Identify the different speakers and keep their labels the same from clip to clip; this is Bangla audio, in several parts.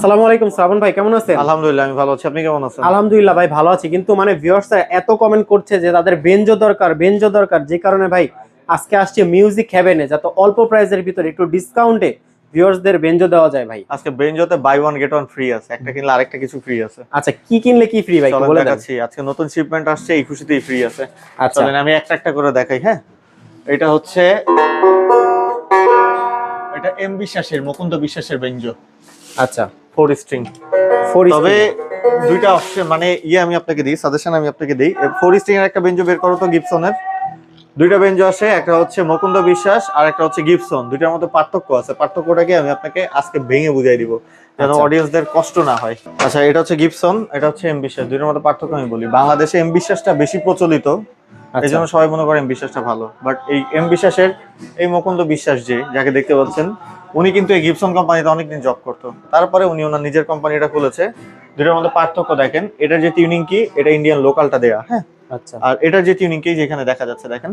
Speaker 1: আসসালামু আলাইকুম শ্রাবণ ভাই, কেমন আছেন?
Speaker 2: আলহামদুলিল্লাহ, আমি ভালো আছি। আপনি কেমন আছেন?
Speaker 1: আলহামদুলিল্লাহ ভাই, ভালো আছি। কিন্তু মানে ভিউয়ার্সরা এত কমেন্ট করছে যে তাদের বেঞ্জো দরকার, বেঞ্জো দরকার, যে কারণে ভাই আজকে আসছে মিউজিক হেভেনে, যাতে অল্প প্রাইসের ভিতরে একটু ডিসকাউন্টে ভিউয়ার্সদের বেঞ্জো দেওয়া যায় ভাই।
Speaker 2: আজকে বেঞ্জোতে buy one get one free আছে, একটা কিনলে আরেকটা কিছু ফ্রি আছে।
Speaker 1: আচ্ছা, কি কিনলে কি ফ্রি ভাই, একটু
Speaker 2: চলেন
Speaker 1: বলে দেন।
Speaker 2: দেখাচ্ছি। আজকে নতুন শিপমেন্ট আসছে, এই খুশিতেই ফ্রি আছে।
Speaker 1: আচ্ছা,
Speaker 2: চলেন আমি একটা একটা করে দেখাই। হ্যাঁ, এটা হচ্ছে এটা এম বিশ্বাসের, মুকুন্দ বিশ্বাসের বেঞ্জো।
Speaker 1: আচ্ছা,
Speaker 2: 4 স্ট্রিং।
Speaker 1: ফোর
Speaker 2: তবে দুইটা অপশন, মানে আমি আপনাকে দিই, সাজেশন আমি আপনাকে দিই। 4 স্ট্রিং এর একটা বেঞ্জো বের করো তো গিবসনের। দুইটা বেঞ্জো আসে, একটা হচ্ছে মুকুন্দ বিশ্বাস আর একটা হচ্ছে গিবসন। দুইটার মধ্যে পার্থক্য আছে, পার্থক্যটাকে আমি আপনাকে আজকে ভেঙে বুঝাই দিব, যেন
Speaker 1: আচ্ছা।
Speaker 2: অডিয়েন্সদের কষ্ট না হয়। আচ্ছা, এটা হচ্ছে গিবসন, এটা হচ্ছে এম বিশ্বাস। দুইটার মধ্যে পার্থক্য আমি বলি। বাংলাদেশে এম বিশ্বাসটা বেশি প্রচলিত, এই জন্য সবাই মনে করে এম বিশ্বাসটা ভালো। বাট এই এম বিশ্বাসের এই মুকুন্দ বিশ্বাস যাকে দেখতে পাচ্ছেন, উনি কিন্তু এই গিবসন কোম্পানিতে অনেকদিন জব করতো। তারপরে উনি ওনার নিজের কোম্পানিটা খুলেছে। দুইটার মধ্যে পার্থক্য দেখেন, এটার যে টিউনিং কি, এটা ইন্ডিয়ান লোকালটা দেয়া। হ্যাঁ,
Speaker 1: আচ্ছা,
Speaker 2: আর এটার যে টিউনিং কি যেখানে দেখা যাচ্ছে দেখেন,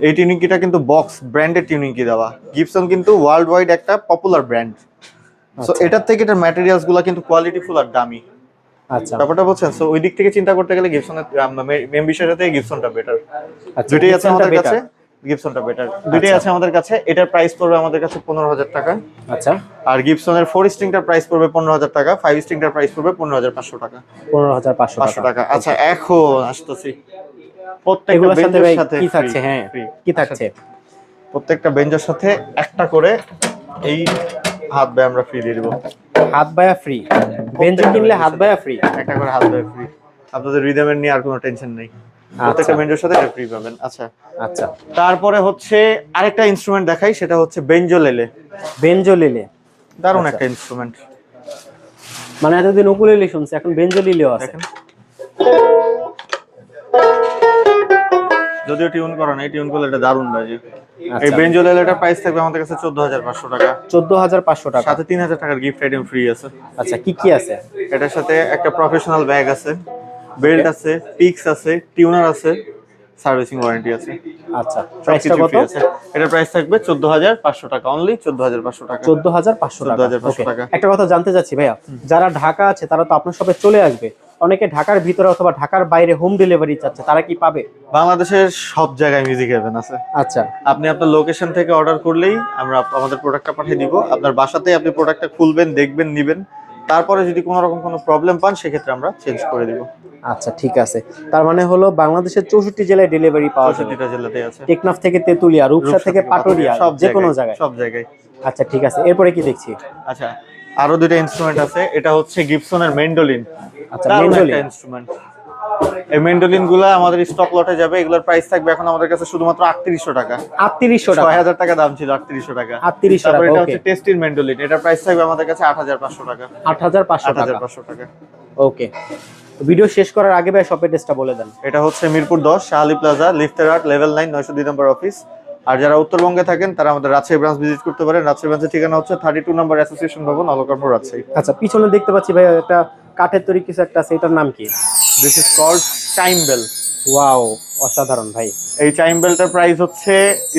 Speaker 2: এই টিউনিং কিটা কিন্তু বক্স ব্র্যান্ডের টিউনিং কি দেওয়া। গিবসন কিন্তু ওয়ার্ল্ড ওয়াইড একটা পপুলার ব্র্যান্ড। সো এটার থেকে এটার ম্যাটেরিয়ালস গুলো কিন্তু কোয়ালিটিফুল আর দামি।
Speaker 1: আচ্ছা,
Speaker 2: ব্যাপারটা বলছেন। সো ওই দিক থেকে চিন্তা করতে গেলে গিবসনের মেম বিষয়টা থেকে গিবসনটা বেটার।
Speaker 1: আচ্ছা,
Speaker 2: দুইটাই আছে
Speaker 1: গিবসনটা
Speaker 2: আমাদের
Speaker 1: better।
Speaker 2: কাছে, গিবসনটা বেটার। দুইটাই আছে আমাদের কাছে। এটার প্রাইস পড়বে আমাদের কাছে 15,000 টাকা।
Speaker 1: আচ্ছা,
Speaker 2: আর গিবসনের 4 স্ট্রিংটার প্রাইস পড়বে 15,000 টাকা, 5 স্ট্রিংটার প্রাইস পড়বে 15,500 টাকা।
Speaker 1: 15,500
Speaker 2: 500
Speaker 1: টাকা।
Speaker 2: টাকা। আচ্ছা, এখন আসতেছি প্রত্যেকটা
Speaker 1: এগুলোর সাথে
Speaker 2: বেঞ্জের
Speaker 1: ভাই
Speaker 2: সাথে
Speaker 1: কি থাকছে? হ্যাঁ,
Speaker 2: ফ্রি।
Speaker 1: কি থাকছে?
Speaker 2: প্রত্যেকটা বেঞ্জের সাথে একটা করে এই হাত ব্যায়াম আমরা ফ্রি দিয়ে দিব।
Speaker 1: হাত বায়া ফ্রি? বেঞ্জো কিনলে হাত বায়া ফ্রি?
Speaker 2: একটা করে হাত ব্যায়াম ফ্রি। আপনাদের রিদমের নিয়ে আর কোনো টেনশন নেই, প্রত্যেকটা বেঞ্জোর সাথে এটা ফ্রি পাবেন। আচ্ছা
Speaker 1: আচ্ছা,
Speaker 2: তারপরে হচ্ছে আরেকটা ইনস্ট্রুমেন্ট দেখাই, সেটা হচ্ছে বেঞ্জোলেলে।
Speaker 1: বেঞ্জোলিলে।
Speaker 2: দারুণ
Speaker 1: আচ্ছা।
Speaker 2: একটা ইনস্ট্রুমেন্ট।
Speaker 1: মানে এতদিন উকুলেলে শুনছি, এখন বেঞ্জোলিলেও আছে।
Speaker 2: দেখেন, যদিও টিউন করা নেই, টিউন করলে এটা দারুণ বাজে। এই
Speaker 1: আচ্ছা,
Speaker 2: বেঞ্জোলেলেটার প্রাইস থাকবে আমাদের কাছে 14,500 টাকা।
Speaker 1: 14,500 টাকা।
Speaker 2: সাথে 3,000 টাকার গিফট আইটেম ফ্রি আছে।
Speaker 1: আচ্ছা, কি কি আছে?
Speaker 2: এটার সাথে একটা প্রফেশনাল ব্যাগ আছে, বেল্ট আছে, পিক্স আছে, টিউনার আছে, সার্ভিসিং ওয়ারেন্টি আছে।
Speaker 1: আচ্ছা, প্রাইসটা কত?
Speaker 2: এটার প্রাইস থাকবে 14,500 টাকা, অনলি 14,500 টাকা।
Speaker 1: 14,500 টাকা।
Speaker 2: 14,500 টাকা।
Speaker 1: একটা কথা জানতে চাচ্ছি ভাইয়া, যারা ঢাকা আছে তারা তো আপনার শপে চলে আসবে, অনেকে ঢাকার ভিতরে অথবা ঢাকার বাইরে হোম ডেলিভারি চাচ্ছে, তারা কি পাবে?
Speaker 2: বাংলাদেশের সব জায়গায় মিউজিক হেভেন আছে।
Speaker 1: আচ্ছা,
Speaker 2: আপনি আপনার লোকেশন থেকে অর্ডার করলেই আমরা আমাদের প্রোডাক্টটা পাঠিয়ে দিব। আপনার বাসাতেই আপনি প্রোডাক্টটা খুলবেন, দেখবেন, নিবেন। তারপরে যদি কোনো রকম কোনো প্রবলেম পান, সেক্ষেত্রে আমরা চেঞ্জ করে দিব।
Speaker 1: আচ্ছা, ঠিক আছে। তার মানে হলো বাংলাদেশের 64 জেলায় ডেলিভারি পাওয়া যাবে।
Speaker 2: 64টা জেলাতেই আছে।
Speaker 1: টেকনাফ থেকে তেতুলিয়া, রূপসা থেকে পাটুরিয়া,
Speaker 2: সব
Speaker 1: যে কোনো জায়গায়।
Speaker 2: সব জায়গায়।
Speaker 1: আচ্ছা, ঠিক আছে। এরপরে কি দেখছি?
Speaker 2: আচ্ছা, আরো দুইটা ইনস্ট্রুমেন্ট আছে। এটা হচ্ছে গিবসনের মেন্ডোলিন।
Speaker 1: আচ্ছা,
Speaker 2: দারুণ
Speaker 1: মেন্ডোলিন।
Speaker 2: একটা ইনস্ট্রুমেন্ট। এই মেন্ডোলিন গুলা আমাদের স্টক লটে যাবে। এগুলোর প্রাইস থাকবে এখন আমাদের কাছে শুধুমাত্র 3,800 টাকা।
Speaker 1: 3,800 টাকা।
Speaker 2: 6,000 টাকা দাম ছিল, 3,800 টাকা।
Speaker 1: 3,800
Speaker 2: তারপর
Speaker 1: টাকা,
Speaker 2: এটা
Speaker 1: ওকে।
Speaker 2: হচ্ছে টেস্টির মেন্ডোলিন। এটার প্রাইস থাকবে আমাদের কাছে 8,500 টাকা।
Speaker 1: 8,500 টাকা।
Speaker 2: 8,500 টাকা।
Speaker 1: ওকে। ভিডিও শেষ করার আগে ভাই শপের অ্যাড্রেসটা বলে দেন।
Speaker 2: এটা হচ্ছে মিরপুর 10 শাহালি প্লাজা, লিফটের 8, লেভেল 9, 902 নম্বর অফিস। আর যারা উত্তরবঙ্গে থাকেন তারা আমাদের রাজশাহী ব্রাঞ্চ ভিজিট করতে পারেন। রাজশাহী ব্রাঞ্চের ঠিকানা হচ্ছে 32 নম্বর অ্যাসোসিয়েশন ভবন, অলকারপুর, রাজশাহী।
Speaker 1: আচ্ছা, পিছনে দেখতে পাচ্ছি ভাই একটা কাঠের তৈরি কিছু একটা আছে, এটার নাম কি?
Speaker 2: This is called chime bell.
Speaker 1: Wow, অসাধারণ ভাই।
Speaker 2: এই চাইম বেলটার প্রাইস হচ্ছে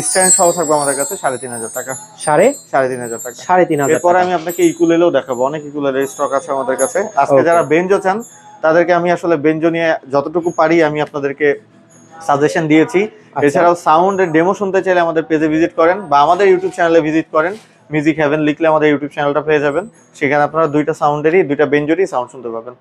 Speaker 2: স্ট্যান্ড সহ থাকবে আমাদের কাছে 3,500 টাকা। 3,500 টাকা।
Speaker 1: 3,500
Speaker 2: এরপরে
Speaker 1: টাকা।
Speaker 2: আমি আপনাকে ইকুলেলেও দেখাবো, অনেক ইকুলেলের স্টক আছে আমাদের কাছে। আজকে
Speaker 1: Okay.
Speaker 2: যারা বেঞ্জো চান তাদেরকে আমি আসলে বেঞ্জো নিয়ে যতটুকু পারি আমি আপনাদেরকে সাজেশন দিয়েছি।
Speaker 1: আচ্ছা।
Speaker 2: এছাড়াও সাউন্ডের ডেমো শুনতে চাইলে আমাদের পেজে ভিজিট করেন বা আমাদের ইউটিউব চ্যানেলে ভিজিট করেন। মিউজিক হেভেন লিখলে আমাদের ইউটিউব চ্যানেলটা পেয়ে যাবেন। সেখানে আপনারা দুইটা সাউন্ডেরই, দুইটা বেঞ্জোরই সাউন্ড শুনতে পাবেন।